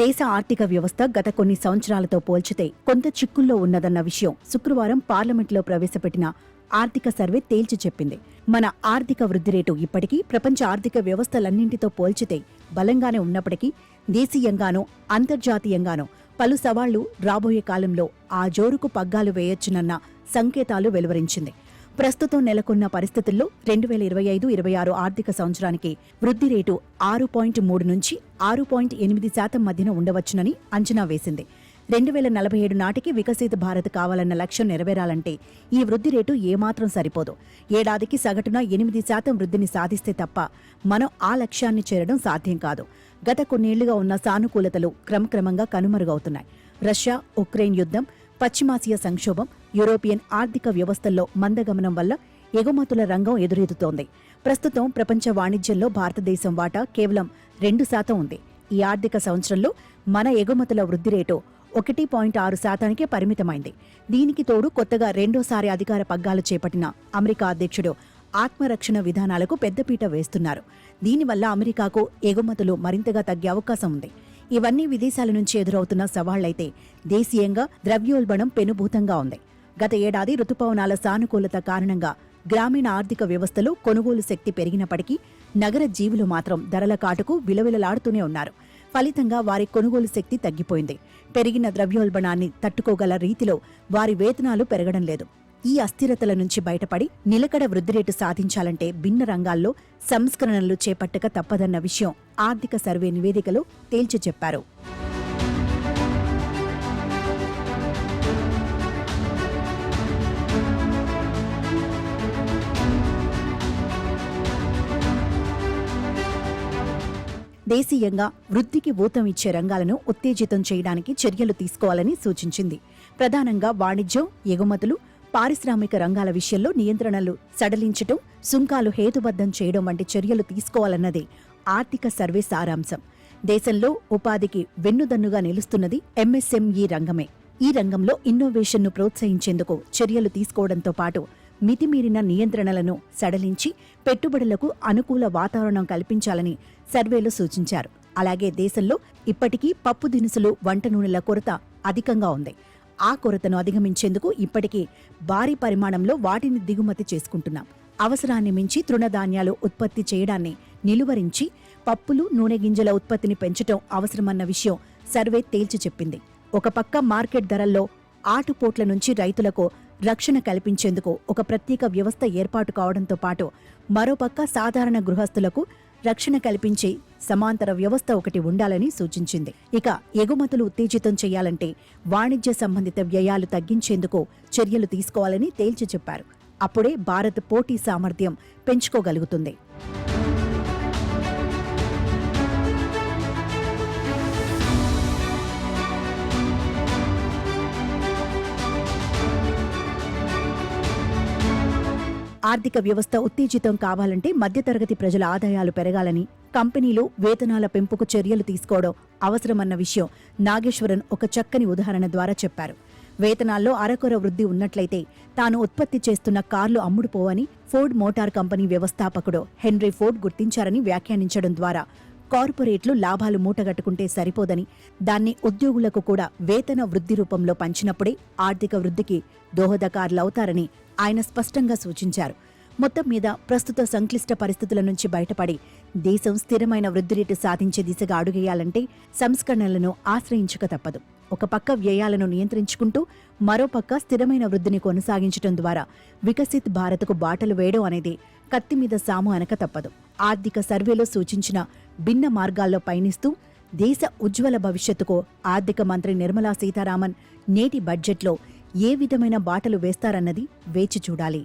దేశ ఆర్థిక వ్యవస్థ గత కొన్ని సంవత్సరాలతో పోల్చితే కొంత చిక్కుల్లో ఉన్నదన్న విషయం శుక్రవారం పార్లమెంట్లో ప్రవేశపెట్టిన ఆర్థిక సర్వే తేల్చి చెప్పింది. మన ఆర్థిక వృద్ధి రేటు ఇప్పటికీ ప్రపంచ ఆర్థిక వ్యవస్థలన్నింటితో పోల్చితే బలంగానే ఉన్నప్పటికీ దేశీయంగానూ అంతర్జాతీయంగానూ పలు సవాళ్లు రాబోయే కాలంలో ఆ జోరుకు పగ్గాలు వేయొచ్చునన్న సంకేతాలు వెలువరించింది. ప్రస్తుతం నెలకొన్న పరిస్థితుల్లో 2025-26 ఆర్థిక సంవత్సరానికి వృద్ధి రేటు 6.3 నుంచి 6.8% మధ్యన ఉండవచ్చునని అంచనా వేసింది. 2047 నాటికి వికసిత భారత్ కావాలన్న లక్ష్యం నెరవేరాలంటే ఈ వృద్ధి రేటు ఏమాత్రం సరిపోదు. ఏడాదికి సగటున 8% వృద్ధిని సాధిస్తే తప్ప మనం ఆ లక్ష్యాన్ని చేరడం సాధ్యం కాదు. గత కొన్నేళ్లుగా ఉన్న సానుకూలతలు క్రమక్రమంగా కనుమరుగవుతున్నాయి. రష్యా ఉక్రెయిన్ యుద్ధం, పశ్చిమాసియా సంక్షోభం, యూరోపియన్ ఆర్థిక వ్యవస్థల్లో మందగమనం వల్ల ఎగుమతుల రంగం ఎదురెదుతోంది. ప్రస్తుతం ప్రపంచ వాణిజ్యంలో భారతదేశం వాటా కేవలం 2% ఉంది. ఈ ఆర్థిక సంవత్సరంలో మన ఎగుమతుల వృద్ధి రేటు 1.6%కే పరిమితమైంది. దీనికి తోడు కొత్తగా రెండోసారి అధికార పగ్గాలు చేపట్టిన అమెరికా అధ్యక్షుడు ఆత్మరక్షణ విధానాలకు పెద్దపీట వేస్తున్నారు. దీనివల్ల అమెరికాకు ఎగుమతులు మరింతగా తగ్గే అవకాశం ఉంది. ఇవన్నీ విదేశాల నుంచి ఎదురవుతున్న సవాళ్లైతే దేశీయంగా ద్రవ్యోల్బణం పెనుభూతంగా ఉంది. గత ఏడాది రుతుపవనాల సానుకూలత కారణంగా గ్రామీణ ఆర్థిక వ్యవస్థలో కొనుగోలు శక్తి పెరిగినప్పటికీ నగర జీవులు మాత్రం ధరల కాటుకు విలవిలలాడుతూనే ఉన్నారు. ఫలితంగా వారి కొనుగోలు శక్తి తగ్గిపోయింది. పెరిగిన ద్రవ్యోల్బణాన్ని తట్టుకోగల రీతిలో వారి వేతనాలు పెరగడం లేదు. ఈ అస్థిరతల నుంచి బయటపడి నిలకడ వృద్ధి రేటు సాధించాలంటే భిన్న రంగాల్లో సంస్కరణలు చేపట్టక తప్పదన్న విషయం ఆర్థిక సర్వే నివేదికలో తేల్చి చెప్పారు. దేశీయంగా వృద్ధికి ఊతం ఇచ్చే రంగాలను ఉత్తేజితం చేయడానికి చర్యలు తీసుకోవాలని సూచించింది. ప్రధానంగా వాణిజ్యం, ఎగుమతులు, పారిశ్రామిక రంగాల విషయంలో నియంత్రణలు సడలించటం, సుంకాలు హేతుబద్ధం చేయడం వంటి చర్యలు తీసుకోవాలన్నదే ఆర్థిక సర్వే సారాంశం. దేశంలో ఉపాధికి వెన్నుదన్నుగా నిలుస్తున్నది ఎంఎస్ఎంఈ రంగమే. ఈ రంగంలో ఇన్నోవేషన్ను ప్రోత్సహించేందుకు చర్యలు తీసుకోవడంతో పాటు మితిమీరిన నియంత్రణలను సడలించి పెట్టుబడులకు అనుకూల వాతావరణం కల్పించాలని సర్వేలో సూచించారు. అలాగే దేశంలో ఇప్పటికీ పప్పు దినుసులు, వంట నూనెల కొరత అధికంగా ఉంది. ఆ కొరతను అధిగమించేందుకు ఇప్పటికీ భారీ పరిమాణంలో వాటిని దిగుమతి చేసుకుంటున్నాం. అవసరాన్ని మించి తృణధాన్యాలు ఉత్పత్తి చేయడాన్ని నిలువరించి పప్పులు, నూనె గింజల ఉత్పత్తిని పెంచటం అవసరమన్న విషయం సర్వే తేల్చి చెప్పింది. ఒక పక్క మార్కెట్ ధరల్లో ఆటుపోట్ల నుంచి రైతులకు రక్షణ కల్పించేందుకు ఒక ప్రత్యేక వ్యవస్థ ఏర్పాటు కావడంతో పాటు మరోపక్క సాధారణ గృహస్థులకు రక్షణ కల్పించే సమాంతర వ్యవస్థ ఒకటి ఉండాలని సూచించింది. ఇక ఎగుమతులు ఉత్తేజితం చేయాలంటే వాణిజ్య సంబంధిత వ్యయాలు తగ్గించేందుకు చర్యలు తీసుకోవాలని తేల్చి చెప్పారు. అప్పుడే భారత్ పోటీ సామర్థ్యం పెంచుకోగలుగుతుంది. ఆర్థిక వ్యవస్థ ఉత్తేజితం కావాలంటే మధ్యతరగతి ప్రజల ఆదాయాలు పెరగాలని, కంపెనీలు వేతనాల పెంపుకు చర్యలు తీసుకోవడం అవసరమన్న విషయం నాగేశ్వరన్ ఒక చక్కని ఉదాహరణ ద్వారా చెప్పారు. వేతనాల్లో అరకొర వృద్ధి ఉన్నట్లయితే తాను ఉత్పత్తి చేస్తున్న కార్లు అమ్ముడుపోవని ఫోర్డ్ మోటార్ కంపెనీ వ్యవస్థాపకుడు హెన్రీ ఫోర్డ్ గుర్తించారని వ్యాఖ్యానించడం ద్వారా కార్పొరేట్లు లాభాలు మూటగట్టుకుంటే సరిపోదని, దాన్ని ఉద్యోగులకు కూడా వేతన వృద్ధి రూపంలో పంచినప్పుడే ఆర్థిక వృద్ధికి దోహదకారులవుతారని ఆయన స్పష్టంగా సూచించారు. మొత్తం మీద ప్రస్తుత సంక్లిష్ట పరిస్థితుల నుంచి బయటపడి దేశం స్థిరమైన వృద్ధి రేటు సాధించే దిశగా అడుగేయాలంటే సంస్కరణలను ఆశ్రయించక తప్పదు. ఒక పక్క వ్యయాలను నియంత్రించుకుంటూ మరోపక్క స్థిరమైన వృద్ధిని కొనసాగించడం ద్వారా వికసిత్ భారత్కు బాటలు వేయడం అనేది కత్తి మీద సాము అనక తప్పదు. ఆర్థిక సర్వేలో సూచించిన భిన్న మార్గాల్లో పయనిస్తూ దేశ ఉజ్వల భవిష్యత్తుకు ఆర్థిక మంత్రి నిర్మలా సీతారామన్ నేటి బడ్జెట్లో ఏ విధమైన బాటలు వేస్తారన్నది వేచి చూడాలి.